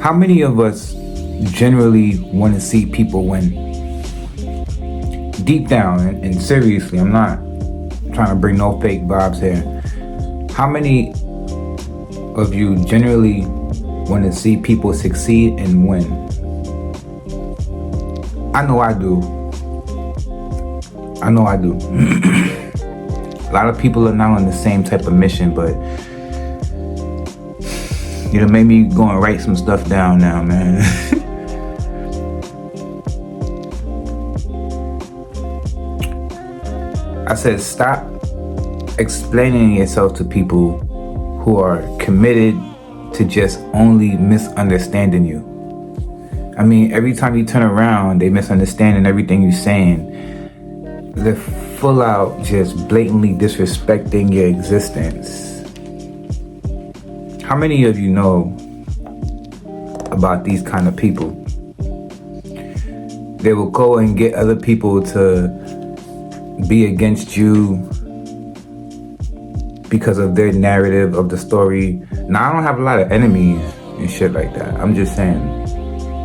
How many of us generally want to see people win? Deep down, and seriously, I'm not trying to bring no fake vibes here. How many of you generally want to see people succeed and win? I know I do. A lot of people are not on the same type of mission, but made me go and write some stuff down now, man. I said, stop explaining yourself to people who are committed to just only misunderstanding you. I mean, every time you turn around, they misunderstanding everything you're saying. They're full out just blatantly disrespecting your existence. How many of you know about these kind of people? They will go and get other people to be against you because of their narrative of the story. Now, I don't have a lot of enemies and shit like that. I'm just saying.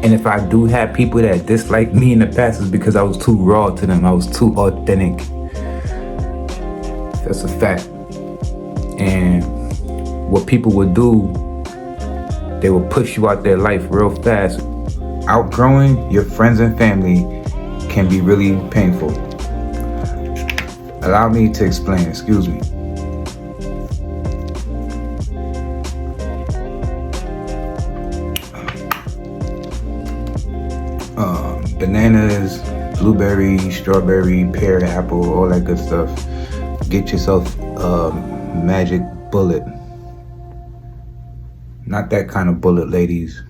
And if I do have people that dislike me in the past, it's because I was too raw to them. I was too authentic. That's a fact. And what people would do, they will push you out their life real fast. Outgrowing your friends and family can be really painful. Allow me to explain, excuse me. Bananas, blueberry, strawberry, pear, apple, all that good stuff. Get yourself a magic bullet. Not that kind of bullet, ladies.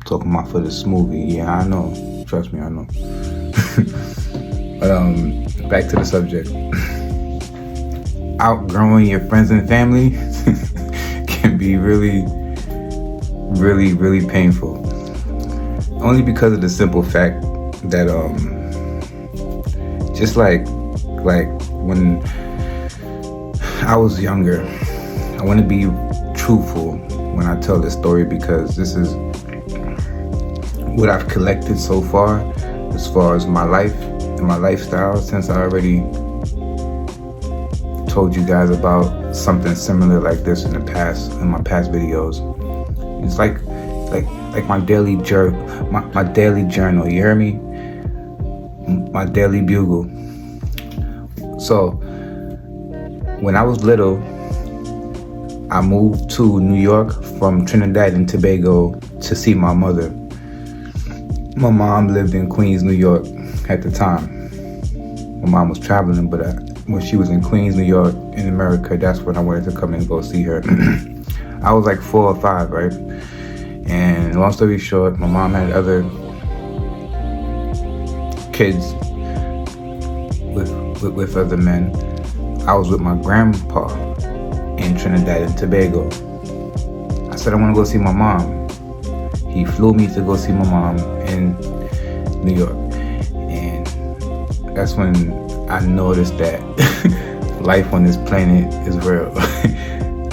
Talking about for the smoothie. Yeah, I know. Trust me, I know. But back to the subject. Outgrowing your friends and family can be really, really, really painful. Only because of the simple fact that just like when I was younger, I want to be truthful when I tell this story, because this is what I've collected so far as my life and my lifestyle, since I already told you guys about something similar like this in my past videos. It's like my daily journal, my daily journal, you hear me? My daily bugle. So when I was little, I moved to New York from Trinidad and Tobago to see my mother. My mom lived in Queens, New York at the time. My mom was traveling, but when she was in Queens, New York, in America, that's when I wanted to come and go see her. I was like 4 or 5, right? And long story short, my mom had other kids with other men. I was with my grandpa in Trinidad and Tobago. I said I want to go see my mom. He flew me to go see my mom in New York. And that's when I noticed that life on this planet is real.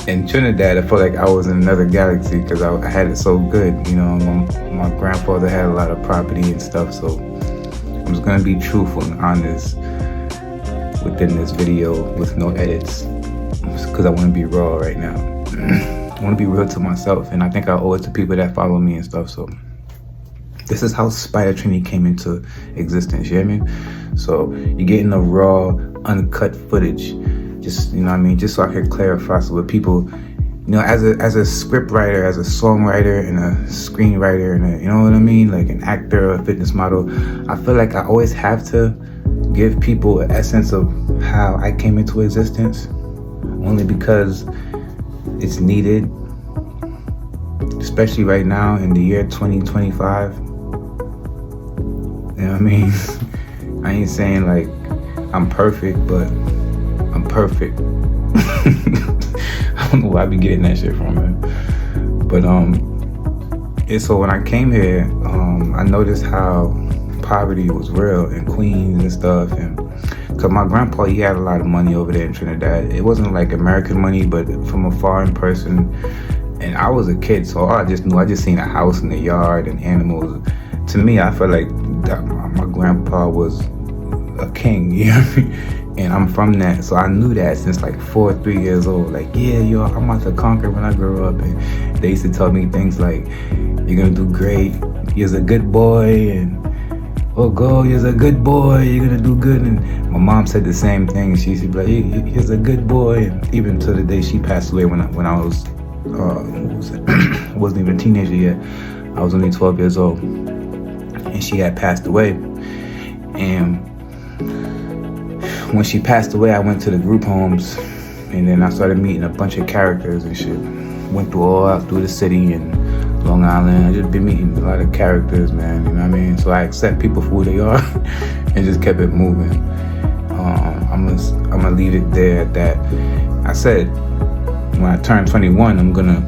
In Trinidad, I felt like I was in another galaxy because I had it so good. My grandfather had a lot of property and stuff, so I'm just gonna be truthful and honest within this video with no edits, because I want to be raw right now. I want to be real to myself, and I think I owe it to people that follow me and stuff. So this is how Spider Trini came into existence, you hear me? So you're getting the raw, uncut footage. Just, just so I could clarify, so that people, as a script writer, as a songwriter and a screenwriter and like an actor or a fitness model, I feel like I always have to give people an essence of how I came into existence, only because it's needed, especially right now in the year 2025. You know what I mean? I ain't saying like I'm perfect, but I'm perfect. I don't know where I be getting that shit from, man. But so when I came here, I noticed how poverty was real in Queens and stuff, and cause my grandpa, he had a lot of money over there in Trinidad. It wasn't like American money, but from a foreign person, And I was a kid, so I just seen a house in the yard and animals. To me, I felt like that my grandpa was a king, you know what I mean? And I'm from that, so I knew that since like 3 years old. Like, yeah, yo, I'm about to conquer when I grow up. And they used to tell me things like, "You're gonna do great. You're a good boy," and "Oh, go, you're a good boy. You're gonna do good." And my mom said the same thing. She used to be like, "You're a good boy." And even to the day she passed away, when I was, what was it? I wasn't even a teenager yet. I was only 12 years old, and she had passed away. And when she passed away, I went to the group homes, and then I started meeting a bunch of characters and shit. Went through the city and Long Island. I just been meeting a lot of characters, man. You know what I mean? So I accept people for who they are, and just kept it moving. I'm gonna leave it there at that. I said when I turn 21, I'm gonna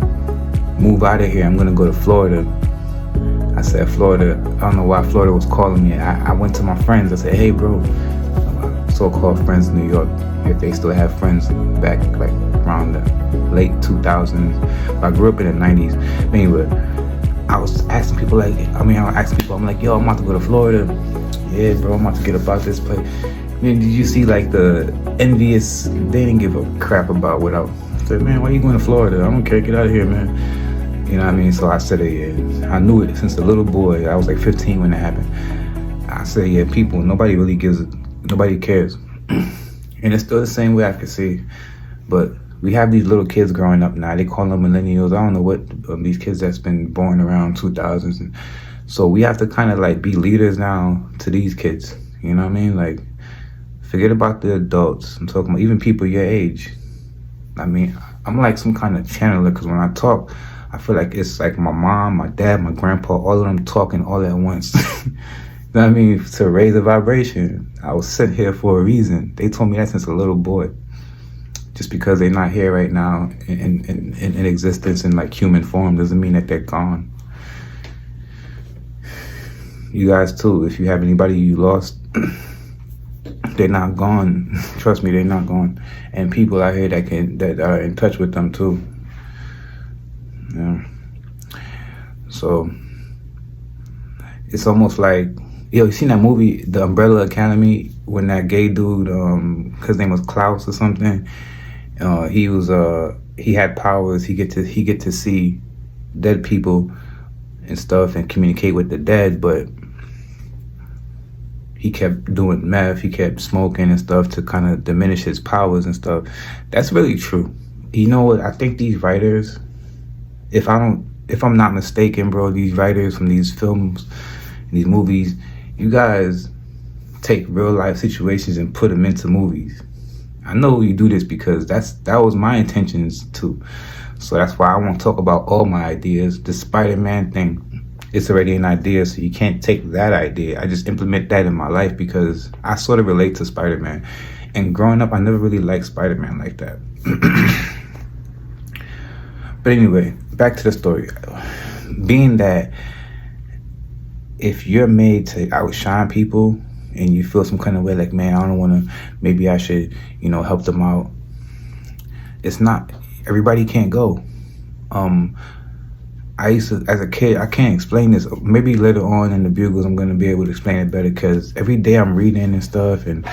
move out of here. I'm gonna go to Florida. I said Florida. I don't know why Florida was calling me. I went to my friends. I said, "Hey, bro." So-called friends in New York, if they still have friends back like around the late 2000s. I grew up in the 90s. Anyway, I was asking people I'm like, "Yo, I'm about to go to Florida." "Yeah, bro, I'm about to get about this place." Did you see like the envious? They didn't give a crap about what I said. "Man, why you going to Florida? I don't care. Get out of here, man." You know what I mean? So I said, "Yeah." I knew it since a little boy. I was like 15 when it happened. I said, "Yeah, people, nobody cares." And it's still the same way I can see. But we have these little kids growing up now. They call them millennials. I don't know what these kids that's been born around 2000s. And so we have to kind of like be leaders now to these kids. You know what I mean? Like, forget about the adults. I'm talking about even people your age. I mean, I'm like some kind of channeler, because when I talk, I feel like it's like my mom, my dad, my grandpa, all of them talking all at once. You know what I mean? To raise the vibration. I was sent here for a reason. They told me that since a little boy. Just because they're not here right now in existence in like human form doesn't mean that they're gone. You guys too, if you have anybody you lost, they're not gone. Trust me, they're not gone. And people out here that are in touch with them too. Yeah. So it's almost like, yo, you seen that movie, The Umbrella Academy, when that gay dude, his name was Klaus or something. He had powers. He get to see dead people and stuff and communicate with the dead, but he kept doing meth. He kept smoking and stuff to kind of diminish his powers and stuff. That's really true. You know what? I think these writers, if I'm not mistaken, bro, these writers from these films, these movies, you guys take real life situations and put them into movies. I know you do this because that was my intentions too. So that's why I won't talk about all my ideas. The Spider-Man thing, it's already an idea, so you can't take that idea. I just implement that in my life because I sort of relate to Spider-Man. And growing up, I never really liked Spider-Man like that. But anyway, back to the story. Being that if you're made to outshine people and you feel some kind of way like, man, I don't want to, maybe I should, help them out. It's not, everybody can't go. I used to, as a kid, I can't explain this. Maybe later on in the Bugles, I'm going to be able to explain it better, because every day I'm reading and stuff. And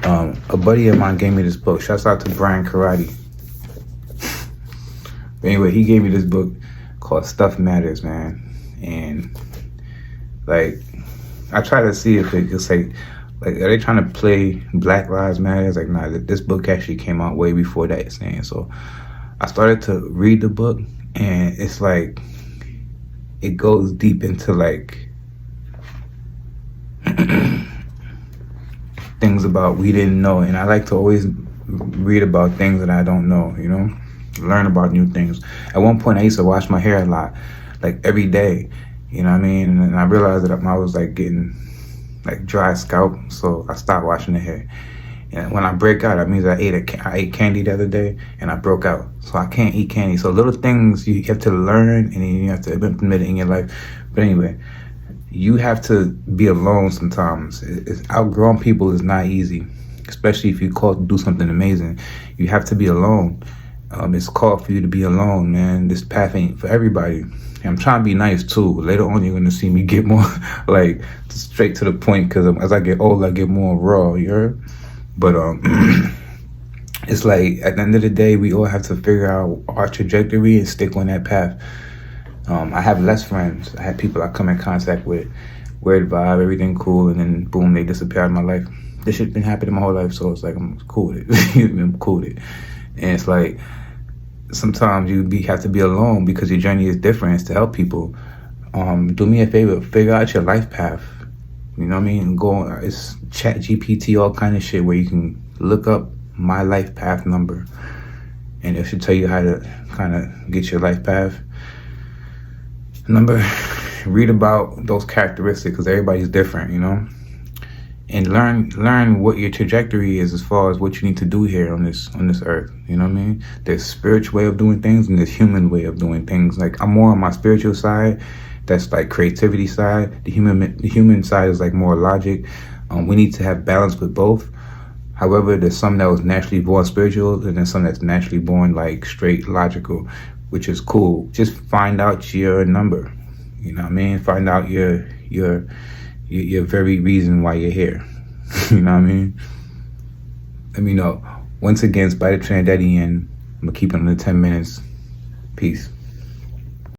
a buddy of mine gave me this book. Shouts out to Brian Karate. But anyway, he gave me this book called Stuff Matters, man. And like, I try to see if it's like, are they trying to play Black Lives Matter? It's like, nah, this book actually came out way before that saying. So I started to read the book, and it's like, it goes deep into like things about we didn't know. And I like to always read about things that I don't know, learn about new things. At one point, I used to wash my hair a lot, like every day. You know what I mean? And I realized that I was like getting like dry scalp, so I stopped washing the hair. And when I break out, that means I ate candy the other day and I broke out. So I can't eat candy. So little things you have to learn, and then you have to implement it in your life. But anyway, you have to be alone sometimes. Outgrowing people is not easy, especially if you're called to do something amazing. You have to be alone. It's called for you to be alone, man. This path ain't for everybody. And I'm trying to be nice too. Later on, you're gonna see me get more like straight to the point, because as I get older, I get more raw. You heard? But it's like at the end of the day, we all have to figure out our trajectory and stick on that path. I have less friends. I have people I come in contact with, weird vibe, everything cool, and then boom, they disappear out of my life. This shit's been happening my whole life, so it's like I'm cool with it. I'm cool with it. And it's like sometimes have to be alone because your journey is different. It's to help people. Do me a favor, figure out your life path. You know what I mean? It's Chat GPT, all kind of shit where you can look up my life path number, and it should tell you how to kind of get your life path number. Read about those characteristics, because everybody's different, you know, and learn what your trajectory is as far as what you need to do here on this earth. You know what I mean? There's spiritual way of doing things and there's human way of doing things. Like, I'm more on my spiritual side. That's like creativity side. The human side is like more logic. We need to have balance with both. However, there's some that was naturally born spiritual, and then some that's naturally born like straight logical, which is cool. Just find out your number. You know what I mean? Find out your very reason why you're here. You know what I mean? Let me know. Once again, it's by the Trinidadian. I'm gonna keep it under 10 minutes. Peace.